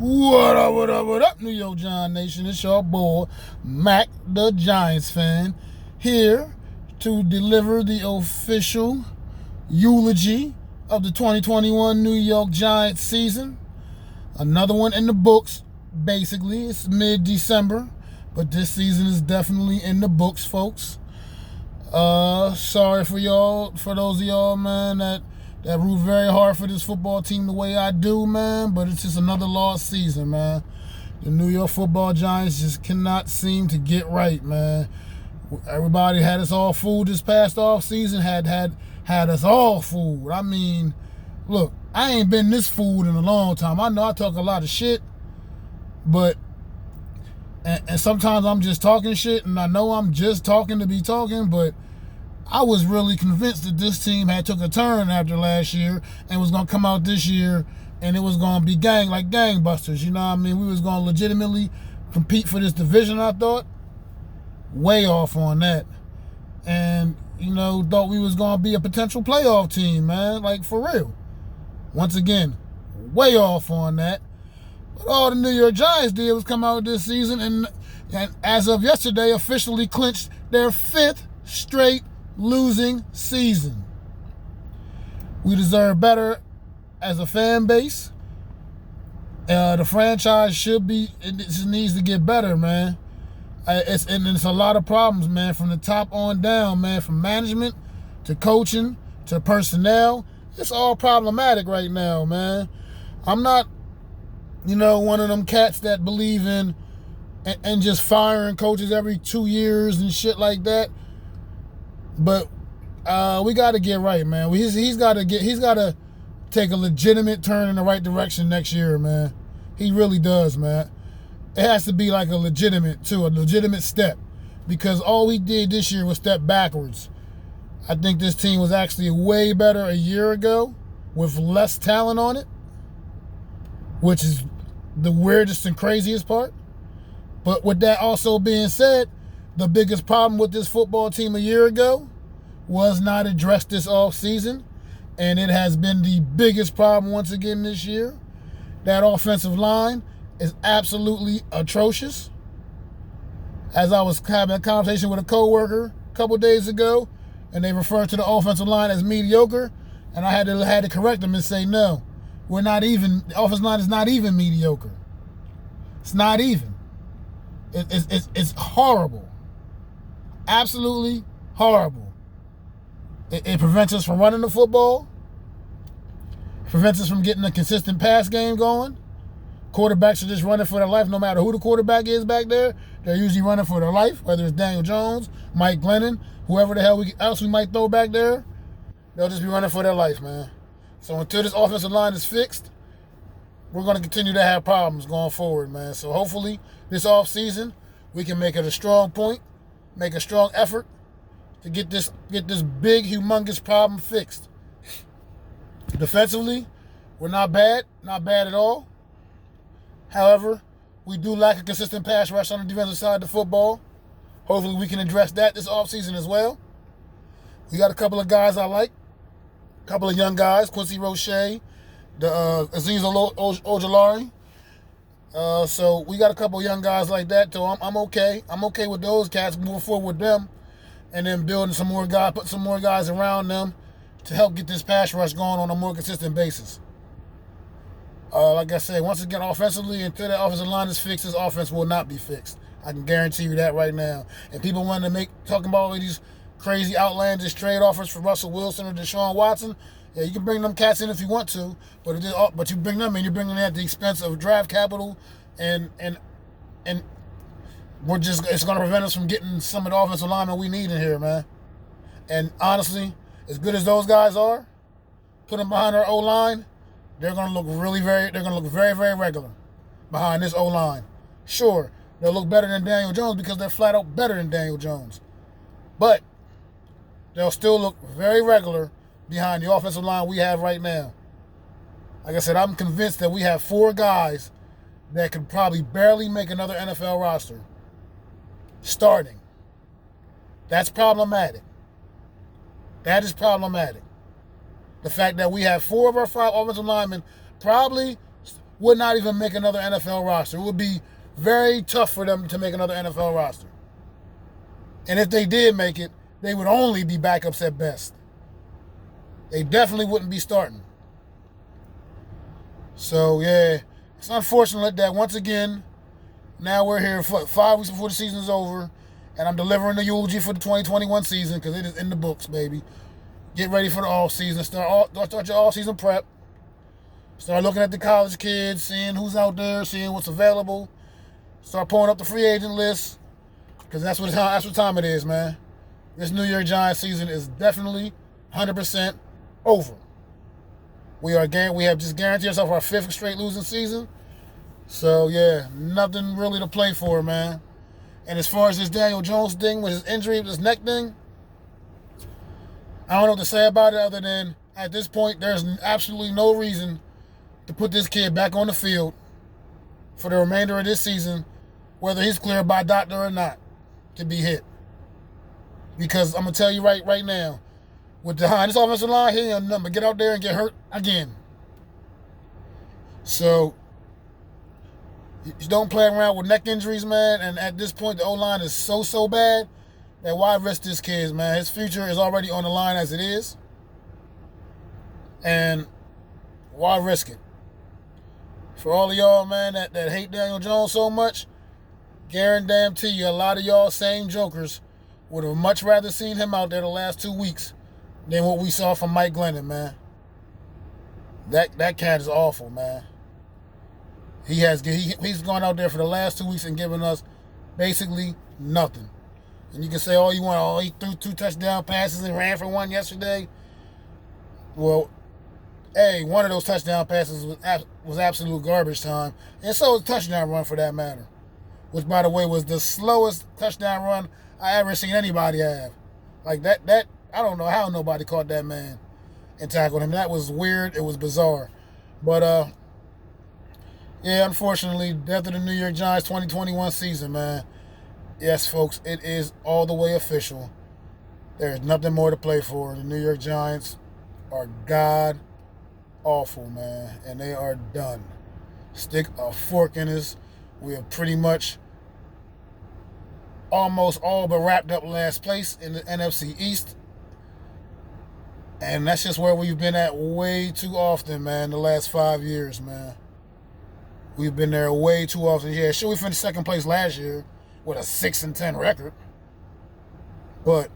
What up, what up, what up, New York Giant Nation? It's your boy, Mac the Giants fan, here to deliver the official eulogy of the 2021 New York Giants season. Another one in the books, basically. It's mid-December, but this season is definitely in the books, folks. Sorry for y'all, for those of y'all, man, that root very hard for this football team the way I do, man, but it's just another lost season, man. The New York Football Giants just cannot seem to get right, man. Everybody had us all fooled this past off season, had us all fooled. I mean, look, I ain't been this fooled in a long time. I know I talk a lot of shit, but and sometimes I'm just talking shit, and I know I'm just talking to be talking, but I was really convinced that this team had took a turn after last year and was going to come out this year and it was going to be like gangbusters. You know what I mean? We was going to legitimately compete for this division, I thought. Way off on that. And, thought we was going to be a potential playoff team, man. Like, for real. Once again, way off on that. But all the New York Giants did was come out this season and as of yesterday, officially clinched their 5th straight losing season. We deserve better as a fan base. The franchise it just needs to get better, man. It's a lot of problems, man, from the top on down, man, from management to coaching to personnel. It's all problematic right now, man. I'm not, one of them cats that believe in and just firing coaches every 2 years and shit like that. But we got to get right, man. He's got to take a legitimate turn in the right direction next year, man. He really does, man. It has to be like a legitimate step, because all we did this year was step backwards. I think this team was actually way better a year ago with less talent on it, which is the weirdest and craziest part. But with that also being said, the biggest problem with this football team a year ago was not addressed this offseason, and it has been the biggest problem once again this year. That offensive line is absolutely atrocious. As I was having a conversation with a coworker a couple days ago, and they referred to the offensive line as mediocre, and I had to correct them and say, no, we're not even. The offensive line is not even mediocre. It's not even. It's horrible. Absolutely horrible. It prevents us from running the football. It prevents us from getting a consistent pass game going. Quarterbacks are just running for their life no matter who the quarterback is back there. They're usually running for their life, whether it's Daniel Jones, Mike Glennon, whoever the hell else we might throw back there. They'll just be running for their life, man. So until this offensive line is fixed, we're going to continue to have problems going forward, man. So hopefully this offseason we can make it a strong point, make a strong effort to get this big, humongous problem fixed. Defensively, we're not bad at all. However, we do lack a consistent pass rush on the defensive side of the football. Hopefully we can address that this offseason as well. We got a couple of guys I like, a couple of young guys, Quincy Roche, Aziz Ojolari. So we got a couple of young guys like that, so I'm okay. I'm okay with those cats, moving forward with them, and then building some more guys, put some more guys around them to help get this pass rush going on a more consistent basis. Like I said, once again, offensively, until that offensive line is fixed, this offense will not be fixed. I can guarantee you that right now. And people want to talking about all these crazy outlandish trade offers for Russell Wilson or Deshaun Watson. Yeah, you can bring them cats in if you want to, but you bring them in, you're bringing them at the expense of draft capital, and it's going to prevent us from getting some of the offensive linemen we need in here, man. And honestly, as good as those guys are, put them behind our O-line, they're going to look very, very regular behind this O-line. Sure, they'll look better than Daniel Jones because they're flat out better than Daniel Jones. But they'll still look very regular behind the offensive line we have right now. Like I said, I'm convinced that we have 4 guys that could probably barely make another NFL roster starting. That's problematic. That is problematic. The fact that we have 4 of our 5 offensive linemen probably would not even make another NFL roster. It would be very tough for them to make another NFL roster. And if they did make it, they would only be backups at best. They definitely wouldn't be starting. So, yeah, it's unfortunate that once again, now we're here 5 weeks before the season is over, and I'm delivering the eulogy for the 2021 season because it is in the books, baby. Get ready for the off season. Start your off season prep. Start looking at the college kids, seeing who's out there, seeing what's available. Start pulling up the free agent list because that's what time it is, man. This New York Giants season is definitely 100% over. We have just guaranteed ourselves our 5th straight losing season. So yeah, nothing really to play for, man. And as far as this Daniel Jones thing with his injury, with his neck thing, I don't know what to say about it other than at this point there's absolutely no reason to put this kid back on the field for the remainder of this season, whether he's cleared by doctor or not, to be hit. Because I'm gonna tell you right now, with this offensive line, he ain't nothing but get out there and get hurt again. So you don't play around with neck injuries, man. And at this point, the O-line is so bad that why risk this kid, man? His future is already on the line as it is. And why risk it? For all of y'all, man, that hate Daniel Jones so much, guarantee you a lot of y'all same jokers would have much rather seen him out there the last 2 weeks than what we saw from Mike Glennon, man. That cat is awful, man. He's gone out there for the last 2 weeks and given us basically nothing. And you can say all you want, oh, he threw 2 touchdown passes and ran for 1 yesterday. Well, one of those touchdown passes was absolute garbage time. And so was a touchdown run for that matter. Which, by the way, was the slowest touchdown run I ever seen anybody have. Like that I don't know how nobody caught that man and tackled him. That was weird. It was bizarre. But, yeah, unfortunately, death of the New York Giants 2021 season, man. Yes, folks, it is all the way official. There's nothing more to play for. The New York Giants are god awful, man, and they are done. Stick a fork in us. We have pretty much almost all but wrapped up last place in the NFC East. And that's just where we've been at way too often, man, the last 5 years, man. We've been there way too often. Yeah, sure, we finished second place last year with a 6-10 record. But,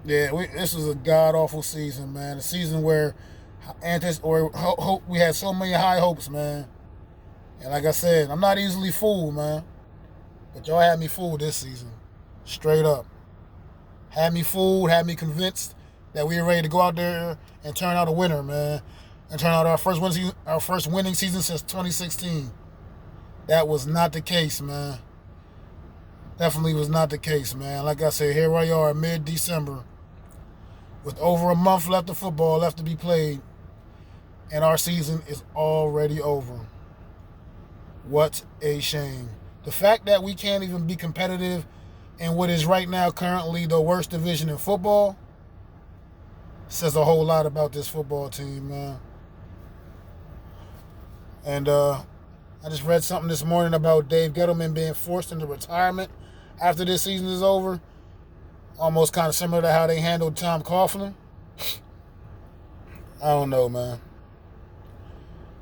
yeah, this was a god-awful season, man. A season where we had so many high hopes, man. And like I said, I'm not easily fooled, man. But y'all had me fooled this season. Straight up. Had me fooled, had me convinced that we were ready to go out there and turn out a winner, man. And turn out our first winning season since 2016. That was not the case, man. Definitely was not the case, man. Like I said, here we are, mid-December, with over a month left of football left to be played, and our season is already over. What a shame. The fact that we can't even be competitive in what is right now currently the worst division in football says a whole lot about this football team, man. And I just read something this morning about Dave Gettleman being forced into retirement after this season is over. Almost kind of similar to how they handled Tom Coughlin. I don't know, man.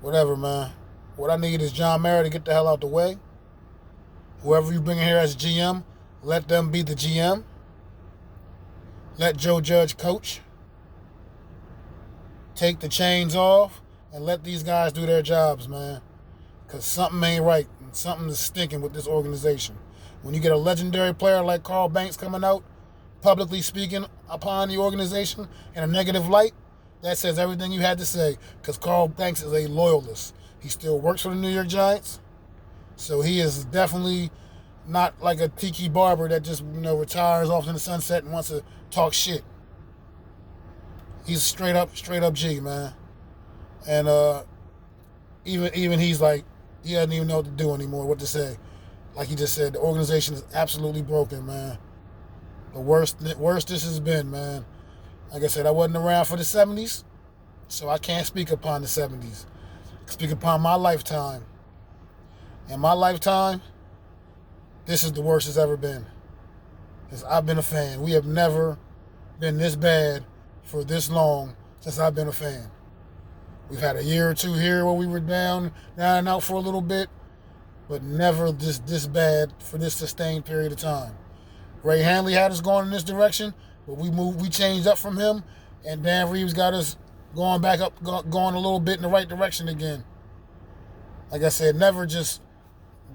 Whatever, man. What I need is John Mara to get the hell out the way. Whoever you bring in here as GM, let them be the GM. Let Joe Judge coach. Take the chains off and let these guys do their jobs, man. Because something ain't right and something is stinking with this organization. When you get a legendary player like Carl Banks coming out, publicly speaking upon the organization in a negative light, that says everything you had to say. Because Carl Banks is a loyalist. He still works for the New York Giants. So he is definitely not like a tiki barber that just, retires off in the sunset and wants to talk shit. He's straight up G, man. And even he's like, he doesn't even know what to do anymore, what to say. Like he just said, the organization is absolutely broken, man. The worst this has been, man. Like I said, I wasn't around for the 70s, so I can't speak upon the 70s. Speak upon my lifetime. In my lifetime, this is the worst it's ever been. Since I've been a fan. We have never been this bad for this long since I've been a fan. We've had a year or two here where we were down and out for a little bit, but never this bad for this sustained period of time. Ray Hanley had us going in this direction, but we changed up from him, and Dan Reeves got us going back up, going a little bit in the right direction again. Like I said, never just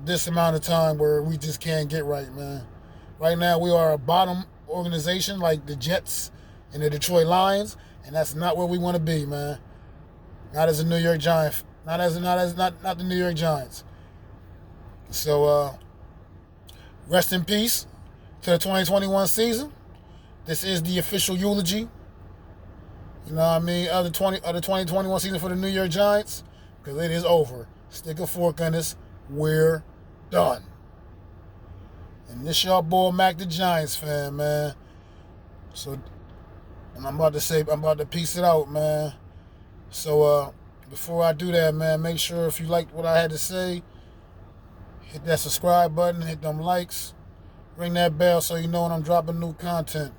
this amount of time where we just can't get right, man. Right now, we are a bottom organization like the Jets and the Detroit Lions, and that's not where we want to be, man. Not as a New York Giant, not the New York Giants. So, rest in peace to the 2021 season. This is the official eulogy. You know what I mean? Of the 2021 season for the New York Giants, because it is over. Stick a fork in us. We're done. And this y'all boy Mac the Giants fan, man. So, and I'm about to piece it out, man. So, before I do that, man, make sure if you liked what I had to say, hit that subscribe button, hit them likes, ring that bell so you know when I'm dropping new content.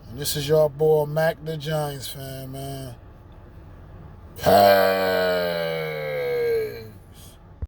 And this is y'all boy Mac the Giants fan, man. Hey!